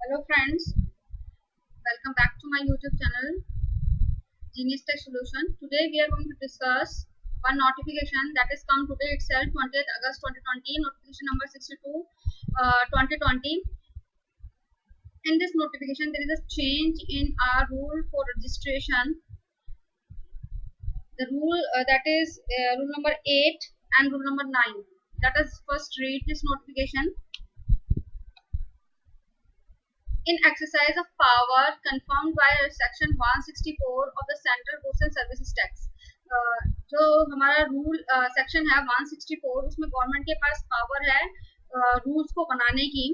Hello friends, welcome back to my YouTube channel Genius Tech Solution. Today we are going to discuss one notification that has come today itself, 20th August 2020, notification number 62 2020. In this notification there is a change in our rule for registration. The rule that is rule number 8 and rule number 9. Let us first read this notification. In exercise of power confirmed by section 164 of the Central Goods and Services Tax, जो हमारा rule section है 164, उसमें government के पास power है rules को बनाने की।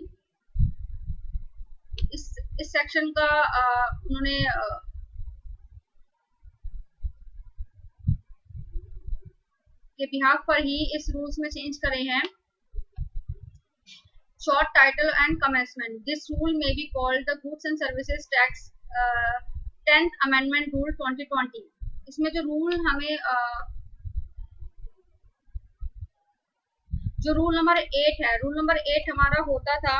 इस सेक्शन का उन्होंने के बिहाफ पर ही इस रूल्स में चेंज करे हैं। Short title and commencement. This rule may be called the Goods and Services Tax 10th Amendment Rule 2020. इसमें जो रूल हमें जो रूल नंबर 8 है, रूल नंबर 8 हमारा होता था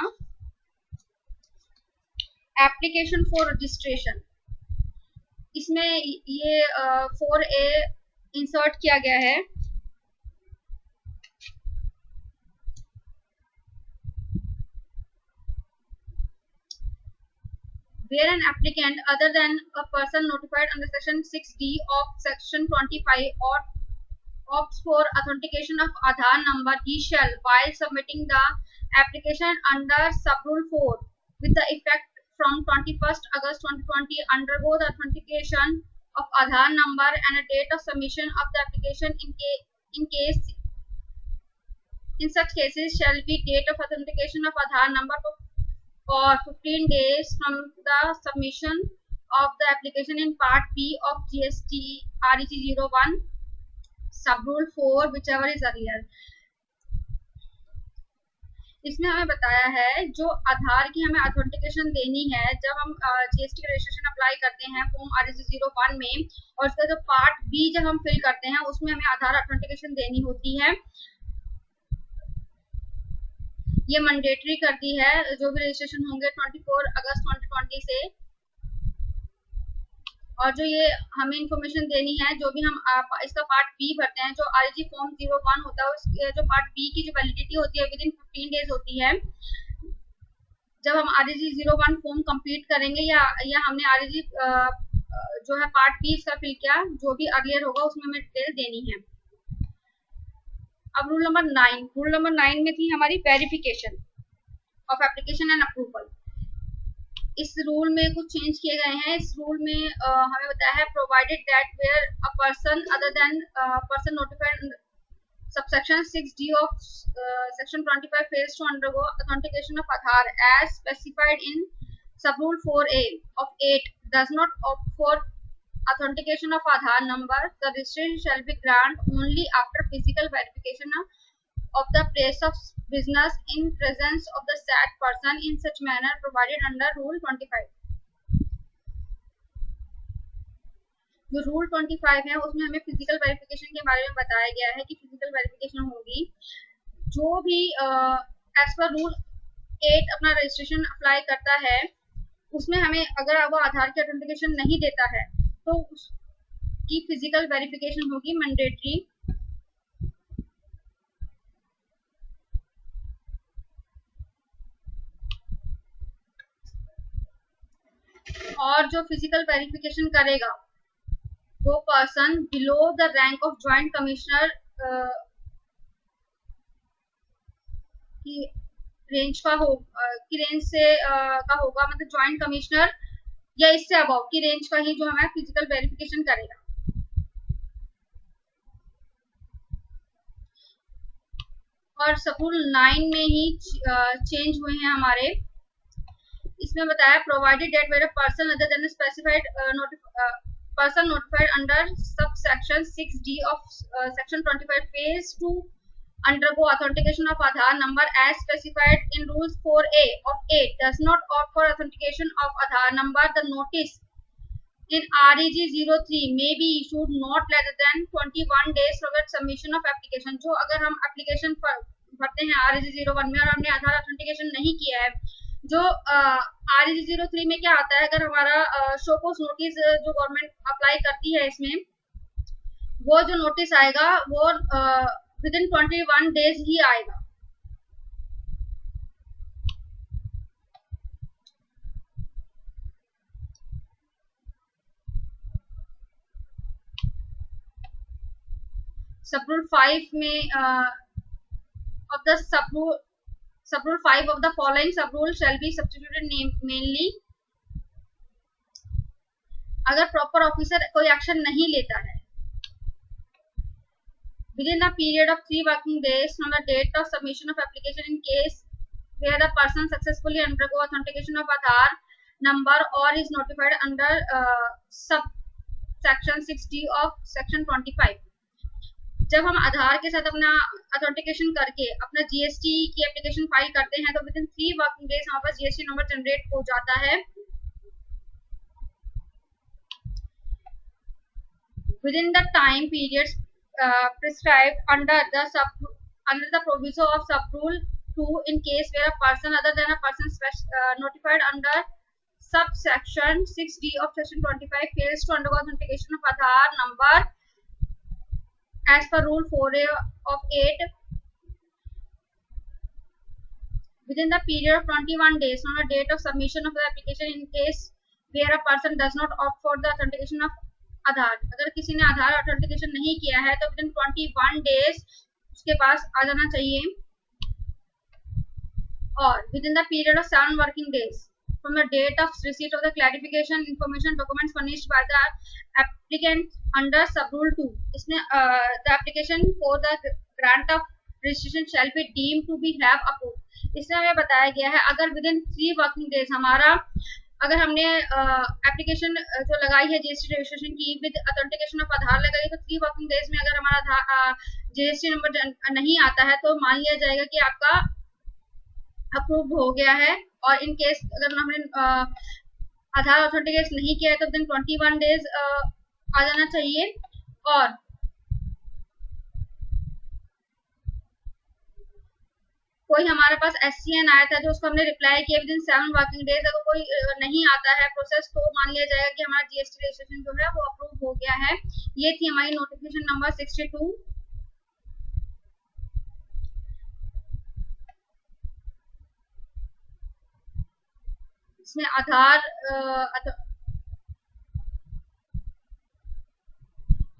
एप्लीकेशन फॉर रजिस्ट्रेशन। इसमें ये 4A इंसर्ट किया गया है। Where an applicant other than a person notified under section 6D of section 25 or opts for authentication of Aadhaar number, he shall, while submitting the application under subrule 4 with the effect from 21st August 2020, undergo the authentication of Aadhaar number and a date of submission of the application in such cases shall be date of authentication of Aadhaar number or 15 days from the submission of the application in Part B of GST REG 01 subrule 4 whichever is earlier. इसमें हमें बताया है जो आधार की हमें authentication देनी है जब हम जीएसटी का रजिस्ट्रेशन अप्लाई करते हैं फॉर्म REG 01 में, और उसका जो पार्ट बी जब हम फिल करते हैं उसमें हमें आधार ऑथेंटिकेशन देनी होती है। ये मैंडेटरी कर दी है जो भी रजिस्ट्रेशन होंगे 24 अगस्त 2020 से। और जो ये हमें इंफॉर्मेशन देनी है, जो भी हम इसका पार्ट बी भरते हैं, जो REG फॉर्म 01 होता है, उसके जो पार्ट बी की जो वैलिडिटी होती है विद इन 15 डेज होती है। जब हम REG 01 फॉर्म कंप्लीट करेंगे या हमने REG जो है पार्ट बी इसका फिल किया, जो भी अर्लियर होगा उसमें हमें डिटेल देनी है। अब रूल नंबर 9 में थी हमारी verification of application and approval. इस रूल में कुछ चेंज किए गए हैं। इस रूल में हमें बताया है provided that where a person other than person notified subsection 6D of section 25 has to undergo authentication of Aadhaar as specified in sub rule 4A of 8 does not opt for authentication of Aadhaar number, the registration shall be granted only after physical verification of the place of business in presence of the said person in such manner provided under Rule 25. जो rule 25 है उसमें हमें physical verification के बारे में बताया गया है कि फिजिकल वेरिफिकेशन होगी जो भी एज पर रूल 8 अपना रजिस्ट्रेशन अप्लाई करता है, उसमें हमें अगर वो आधार की ऑथेंटिकेशन नहीं देता है तो उसकी फिजिकल वेरिफिकेशन होगी मैंडेटरी। और जो फिजिकल वेरिफिकेशन करेगा वो person below the rank of joint commissioner की रेंज का की रेंज से का होगा, मतलब जॉइंट कमिश्नर या इससे अबव की रेंज का ही जो हमें फिजिकल वेरिफिकेशन करेगा। और सबरूल 9 में ही चेंज हुए हैं हमारे। इसमें बताया provided that where a person other than specified person notified under subsection 6D of section 25 phase to undergo authentication of Aadhaar number as specified in rules 4A of 8 does not opt for authentication of Aadhaar number, the notice in REG 03 may be issued not later than 21 days from the submission of application. जो अगर हम application भरते हैं REG 01 में और हमने आधार authentication नहीं किया है जो REG03 में क्या आता है, अगर हमारा शोकोस नोटिस जो गवर्नमेंट अप्लाई करती है इसमें, वो जो नोटिस आएगा वो विद इन 21 डेज ही आएगा। सब रूल 5 में of the sub rule 5 of the following sub rule shall be substituted mainly, अगर प्रॉपर ऑफिसर कोई एक्शन नहीं लेता है within a period of 3 working days from the date of submission of application in case where the person successfully undergo authentication of Aadhaar number or is notified under subsection 6D of section 25। जब हम आधार के साथ अपना authentication करके अपना GST की application file करते हैं तो विद इन 3 वर्किंग डेज हमारे पास जीएसटी नंबर जनरेट हो जाता है। With in the time periods prescribed under the proviso of sub rule 2 in case where a person other than a person notified under subsection 6D of section 25 fails to undergo authentication of Aadhaar number as per rule 4A of 8 within the period of 21 days from the date of submission of the application in case where a person does not opt for the authentication of Aadhaar। अगर किसी ने आधार authentication नहीं किया है तो within 21 days उसके पास आ जाना चाहिए, और within the period of 7 working days from the date of receipt of the clarification information documents furnished by the applicant under sub rule 2, इसमें the application for the grant of registration shall be deemed to be have approved। इसमें हमें बताया गया है अगर within 3 working days हमारा, अगर हमने एप्लीकेशन जो लगाई है जीएसटी रजिस्ट्रेशन की विद ऑथेंटिकेशन ऑफ आधार लगाई तो 3 वर्किंग डेज में अगर हमारा जीएसटी नंबर नहीं आता है तो मान लिया जाएगा कि आपका अप्रूव हो गया है, और इन केस अगर हमने आधार ऑथेंटिकेट नहीं किया है तो विदिन 21 डेज आ जाना चाहिए। और कोई हमारे पास SCN आया था जो उसको हमने रिप्लाई किया विदिन 7 वर्किंग डेज, अगर कोई नहीं आता है प्रोसेस तो मान लिया जाएगा कि हमारा जीएसटी रजिस्ट्रेशन जो है वो अप्रूव हो गया है। ये थी हमारी नोटिफिकेशन नंबर 62। इसमें आधार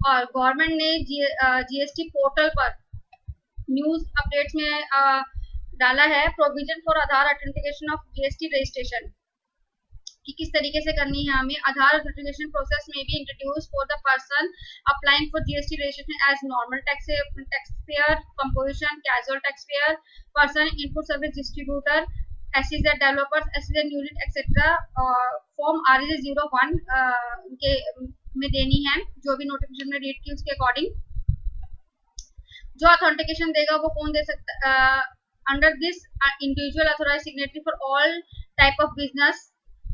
और गवर्नमेंट ने जीएसटी पोर्टल पर न्यूज अपडेट्स में डाला है provision for Aadhaar authentication of GST registration कि किस तरीके से करनी है हमें। आधार ऑथेंटिकेशन प्रोसेस में भी introduce for the person applying for GST registration as normal tax payer, composition, casual tax payer, person, input service distributor, SEZ developers, SEZ unit etcetera, form REG01 के में देनी है जो भी नोटिफिकेशन में रीड की उसके अकॉर्डिंग। जो ऑथेंटिकेशन देगा वो कौन दे सकता, under this individual authorised signatory for all type of business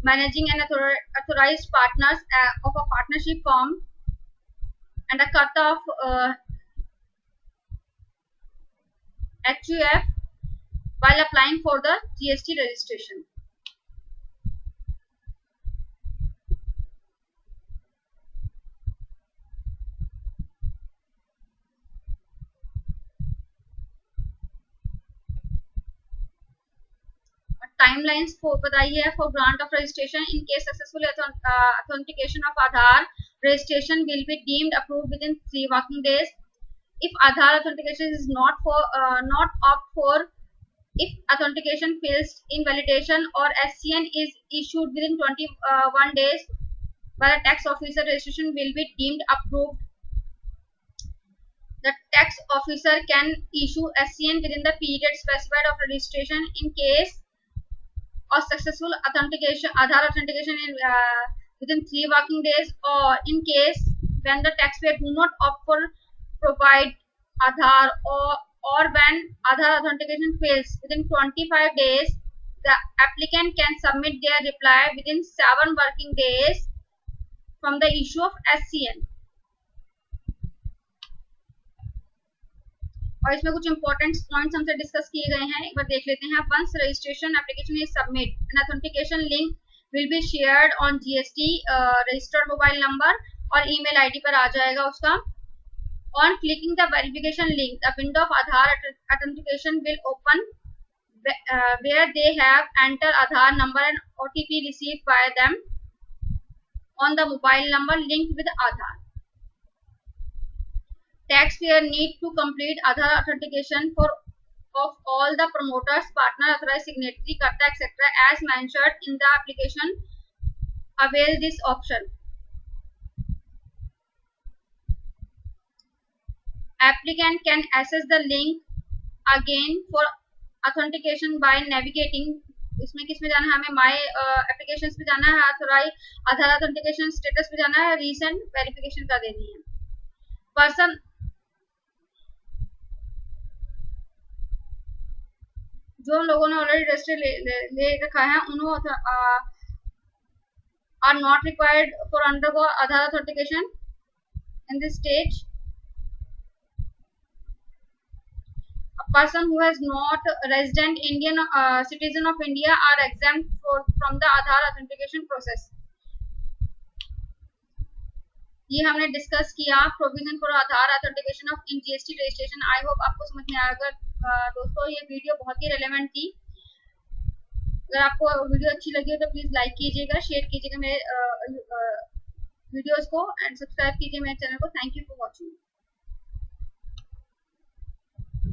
managing and authorized partners of a partnership firm and a cut of HUF while applying for the GST registration। Timelines बताई है for grant of registration in case successful authentication of Aadhaar registration will be deemed approved with in 3 working days. If Aadhaar authentication is not opt for, if authentication fails in validation or SCN is issued within 21 days by the tax officer, registration will be deemed approved। The tax officer can issue SCN within the period specified of registration in case or successful authentication Aadhaar authentication in within 3 working days, or in case when the taxpayer do not opt for provide Aadhaar, or when Aadhaar authentication fails within 25 days, the applicant can submit their reply within 7 working days from the issue of SCN। और इसमें कुछ important points हमसे discuss किए गए हैं, एक बार देख लेते हैं। Once registration application is submit, an authentication link will be shared on GST registered mobile number और ईमेल आईडी पर आ जाएगा उसका। On clicking the verification link, the window of Aadhaar authentication will open where they have entered Aadhaar number and OTP received by them on the mobile number linked with Aadhaar. Taxpayer need to complete Aadhaar authentication for of all the promoters, partner, authorized signatory, karta, etc. as mentioned in the application. Avail this option. Applicant can access the link again for authentication by navigating. इसमें किस में जाना है, हमें माई applications पे जाना है, authorise आधार authentication status पे जाना है, रीसेंट वेरिफिकेशन का देनी है। पर्सन जो लोगों ने ऑलरेडी रजिस्टर ले रखा है उन्होंने are not required for undergo Aadhaar authentication in this stage. Person who has not resident Indian citizen of India are exempt from the Aadhaar authentication process. ये हमने डिस्कस किया provision for Aadhaar authentication of in GST registration. I hope आपको समझ में आया। अगर दोस्तों ये वीडियो बहुत ही रेलेवेंट थी, अगर आपको वीडियो अच्छी लगी हो तो प्लीज लाइक कीजिएगा, शेयर कीजिएगा मेरे वीडियोस को एंड सब्सक्राइब कीजिए मेरे चैनल को। Thank you for watching.